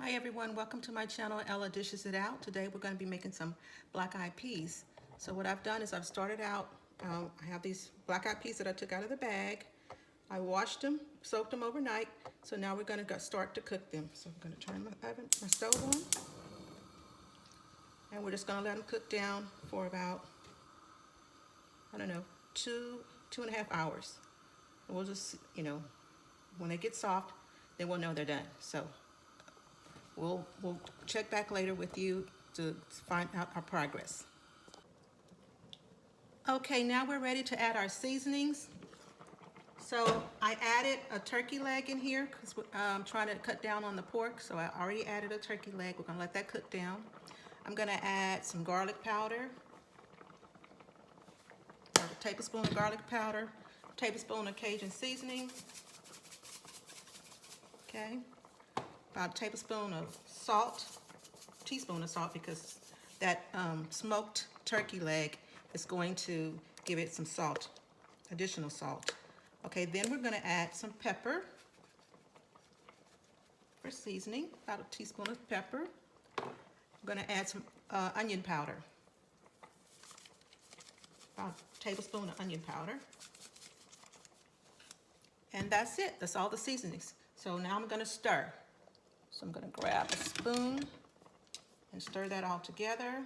Hi everyone, welcome to my channel, Ella Dishes It Out. Today we're going to be making some black-eyed peas. So what I've done is I've started out, I have these black-eyed peas that I took out of the bag. I washed them, soaked them overnight, so now we're going to start to cook them. So I'm going to turn my stove on, and we're just going to let them cook down for about, I don't know, two and a half hours. And we'll just, when they get soft, then we'll know they're done. So we'll check back later with you to find out our progress. Okay, now we're ready to add our seasonings. So I added a turkey leg in here because I'm trying to cut down on the pork. So I already added a turkey leg. We're gonna let that cook down. I'm gonna add some garlic powder, about a tablespoon of garlic powder, a tablespoon of Cajun seasoning. Okay. About a tablespoon of salt, teaspoon of salt, because that smoked turkey leg is going to give it some salt, additional salt. Okay, then we're going to add some pepper for seasoning, about a teaspoon of pepper. I'm going to add some onion powder, about a tablespoon of onion powder. And that's it, that's all the seasonings. So now I'm going to stir. So I'm going to grab a spoon and stir that all together.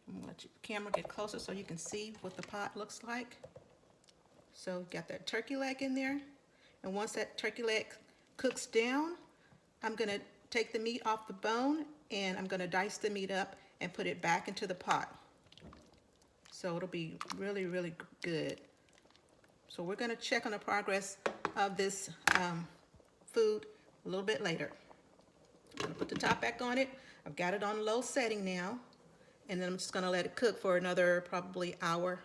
I'm going to let your camera get closer so you can see what the pot looks like. So we've got that turkey leg in there. And once that turkey leg cooks down, I'm going to take the meat off the bone and I'm going to dice the meat up and put it back into the pot. So it'll be really, really good. So we're going to check on the progress of this food a little bit later. I'm going to put the top back on it. I've got it on low setting now, and then I'm just going to let it cook for another probably hour,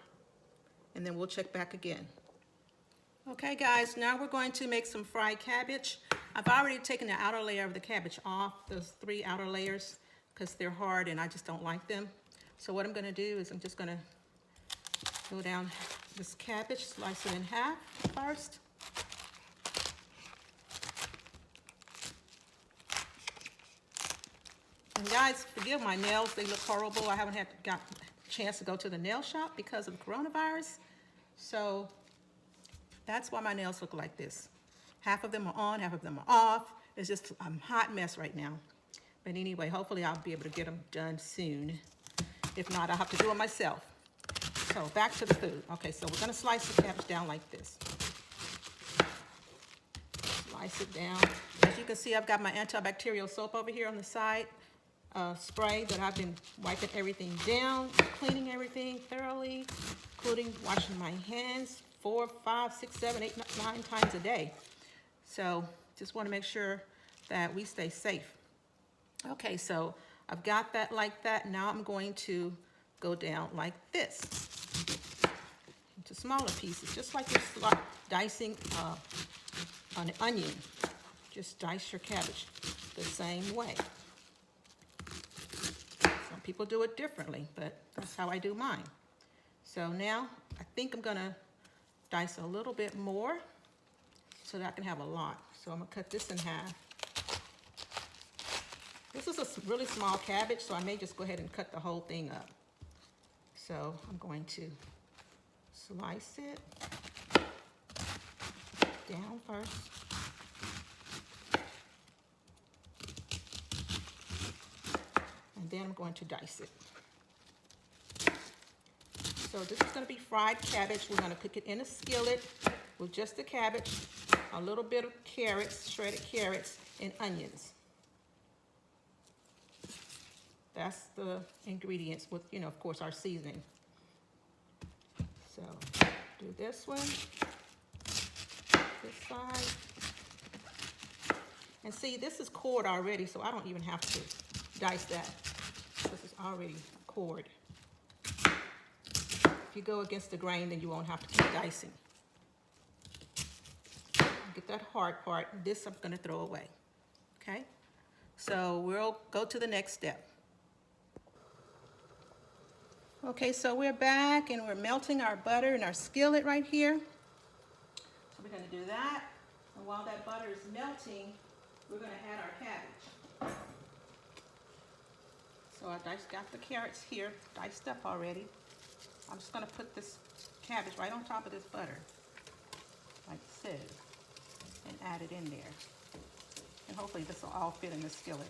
and then we'll check back again. Okay guys, now we're going to make some fried cabbage. I've already taken the outer layer of the cabbage off, those 3 outer layers, because they're hard and I just don't like them. So what I'm going to do is I'm just going to go down this cabbage, slice it in half first. And guys, forgive my nails, they look horrible. I haven't got a chance to go to the nail shop because of coronavirus. So that's why my nails look like this. Half of them are on, half of them are off. It's just a hot mess right now. But anyway, hopefully I'll be able to get them done soon. If not, I'll have to do it myself. So back to the food. Okay, so we're gonna slice the cabbage down like this. Slice it down. As you can see, I've got my antibacterial soap over here on the side. Spray that I've been wiping everything down, cleaning everything thoroughly, including washing my hands 4, 5, 6, 7, 8, 9 times a day. So just want to make sure that we stay safe. Okay, so I've got that like that. Now I'm going to go down like this into smaller pieces, just like you're dicing an onion. Just dice your cabbage the same way. Some people do it differently, but that's how I do mine. So now I think I'm gonna dice a little bit more so that I can have a lot. So I'm gonna cut this in half. This is a really small cabbage, so I may just go ahead and cut the whole thing up. So I'm going to slice it down first. And then I'm going to dice it. So this is going to be fried cabbage. We're going to cook it in a skillet with just the cabbage, a little bit of carrots, shredded carrots, and onions. That's the ingredients with, of course, our seasoning. So do this one, this side. And see, this is cored already, so I don't even have to dice that. This is already cored. If you go against the grain, then you won't have to keep dicing. Get that hard part. This I'm going to throw away. Okay? So we'll go to the next step. Okay, so we're back and we're melting our butter in our skillet right here. So we're going to do that. And while that butter is melting, we're going to add our cabbage. So I got the carrots here diced up already. I'm just going to put this cabbage right on top of this butter, like so, and add it in there. And hopefully this will all fit in the skillet.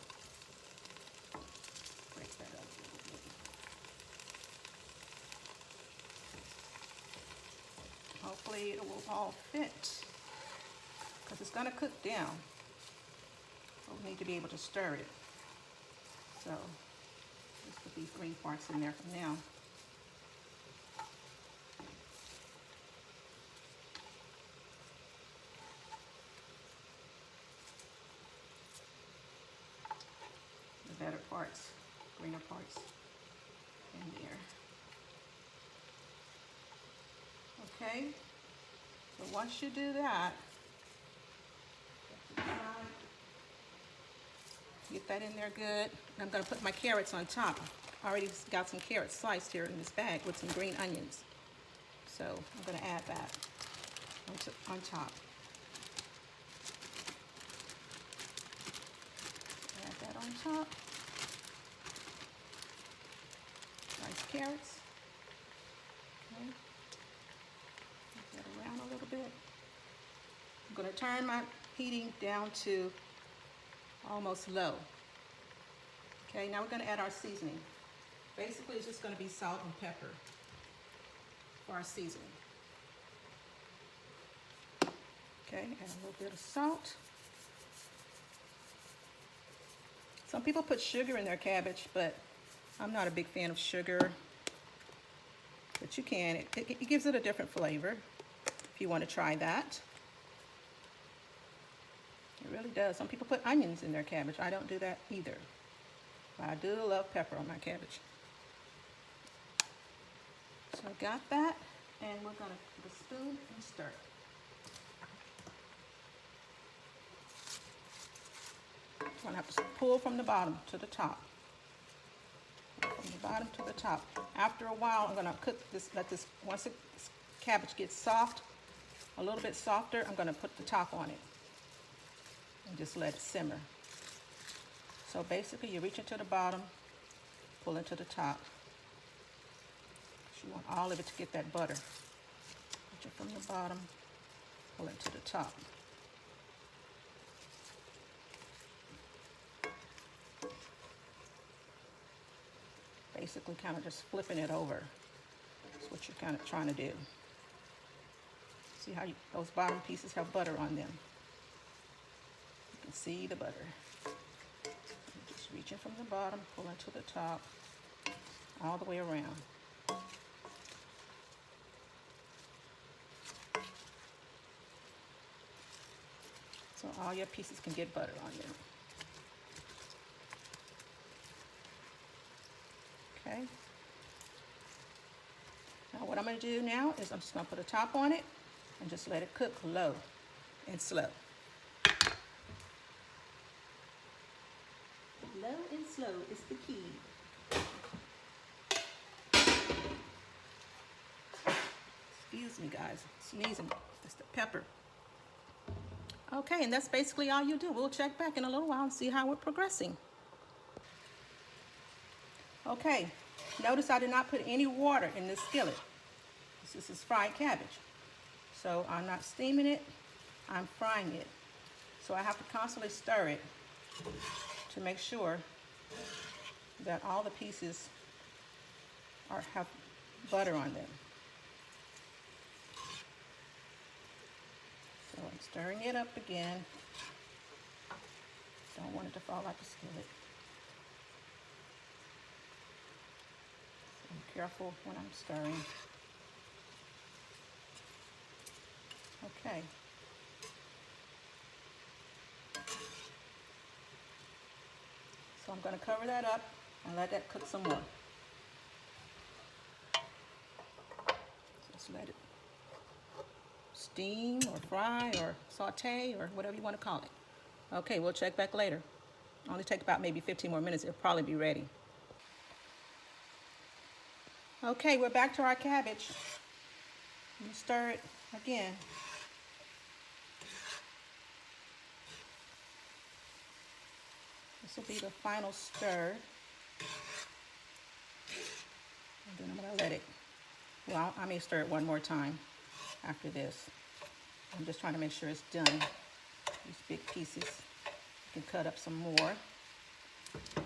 Break that up a little bit. Hopefully it will all fit, because it's going to cook down. So we need to be able to stir it. So just put these green parts in there for now. The better parts, greener parts in there. Okay, so once you do that, get that in there good. I'm going to put my carrots on top. I already got some carrots sliced here in this bag with some green onions. So I'm going to add that on top. Add that on top. Nice carrots. Okay. Move that around a little bit. I'm going to turn my heating down to almost low. Okay, now we're going to add our seasoning. Basically, it's just going to be salt and pepper for our seasoning. Okay, add a little bit of salt. Some people put sugar in their cabbage, but I'm not a big fan of sugar. But you can. It gives it a different flavor if you want to try that. It really does. Some people put onions in their cabbage. I don't do that either. But I do love pepper on my cabbage. So I got that, and we're going to put a spoon and stir it. I'm going to have to pull from the bottom to the top. From the bottom to the top. After a while, I'm going to cook this, once the cabbage gets soft, a little bit softer, I'm going to put the top on it. And just let it simmer. So basically you reach into the bottom, pull into the top. You want all of it to get that butter. Reach it from the bottom, pull it to the top. Basically kind of just flipping it over. That's what you're kind of trying to do. See how those bottom pieces have butter on them. See the butter. Just reach in from the bottom, pull into the top, all the way around. So all your pieces can get butter on them. Okay. Now what I'm going to do now is I'm just going to put a top on it and just let it cook low and slow. Low and slow is the key. Excuse me, guys. Sneezing. That's the pepper. Okay, and that's basically all you do. We'll check back in a little while and see how we're progressing. Okay, notice I did not put any water in this skillet. This is fried cabbage. So I'm not steaming it, I'm frying it. So I have to constantly stir it to make sure that all the pieces have butter on them. So I'm stirring it up again. Don't want it to fall out the skillet. So I'm careful when I'm stirring. Okay. So I'm going to cover that up and let that cook some more. Just let it steam or fry or saute or whatever you want to call it. Okay, we'll check back later. Only take about maybe 15 more minutes. It'll probably be ready. Okay, we're back to our cabbage. You stir it again. This will be the final stir. And then I'm going to let it, well, I may stir it one more time after this. I'm just trying to make sure it's done. These big pieces, you can cut up some more so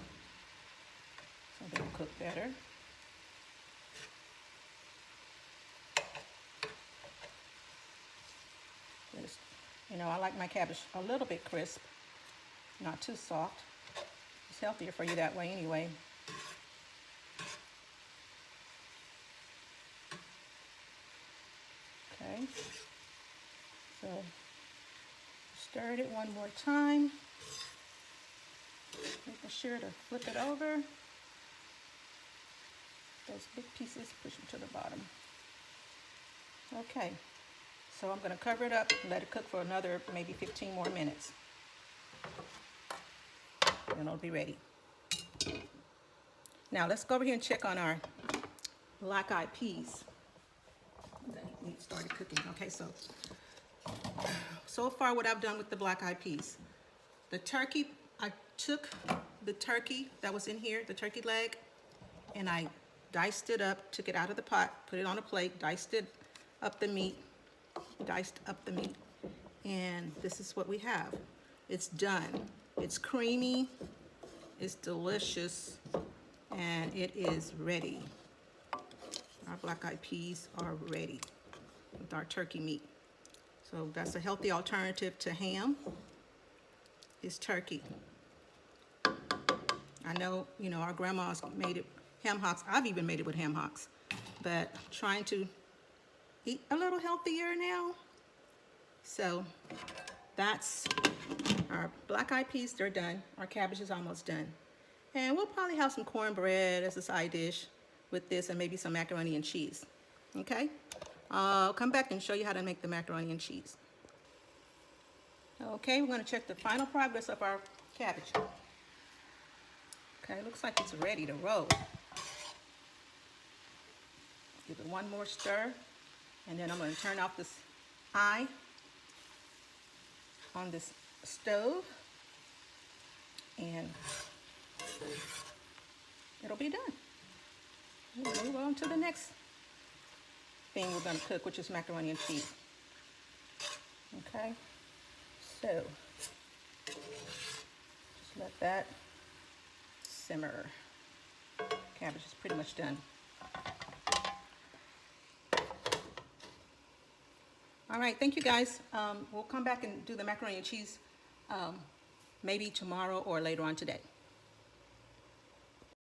they'll cook better. Just, you know, I like my cabbage a little bit crisp, not too soft. It's healthier for you that way anyway. Okay, so stir it one more time, making sure to flip it over. Those big pieces, push them to the bottom. Okay, so I'm going to cover it up and let it cook for another maybe 15 more minutes. Then it'll be ready. Now let's go over here and check on our black-eyed peas. That meat started cooking. Okay, so far what I've done with the black-eyed peas. The turkey, I took the turkey that was in here, the turkey leg, and I diced it up, took it out of the pot, put it on a plate, diced up the meat, and this is what we have. It's done. It's creamy, it's delicious, and it is ready. Our black-eyed peas are ready with our turkey meat. So that's a healthy alternative to ham, is turkey. I know, you know, our grandmas made it ham hocks. I've even made it with ham hocks, but trying to eat a little healthier now. So that's our black-eyed peas. They're done. Our cabbage is almost done. And we'll probably have some cornbread as a side dish with this, and maybe some macaroni and cheese. Okay? I'll come back and show you how to make the macaroni and cheese. Okay, we're going to check the final progress of our cabbage. Okay, looks like it's ready to roll. Give it one more stir, and then I'm going to turn off this eye on this stove, and it'll be done. We'll move on to the next thing we're going to cook, which is macaroni and cheese. Okay, so just let that simmer. Cabbage is pretty much done. All right, thank you guys. We'll come back and do the macaroni and cheese maybe tomorrow or later on today.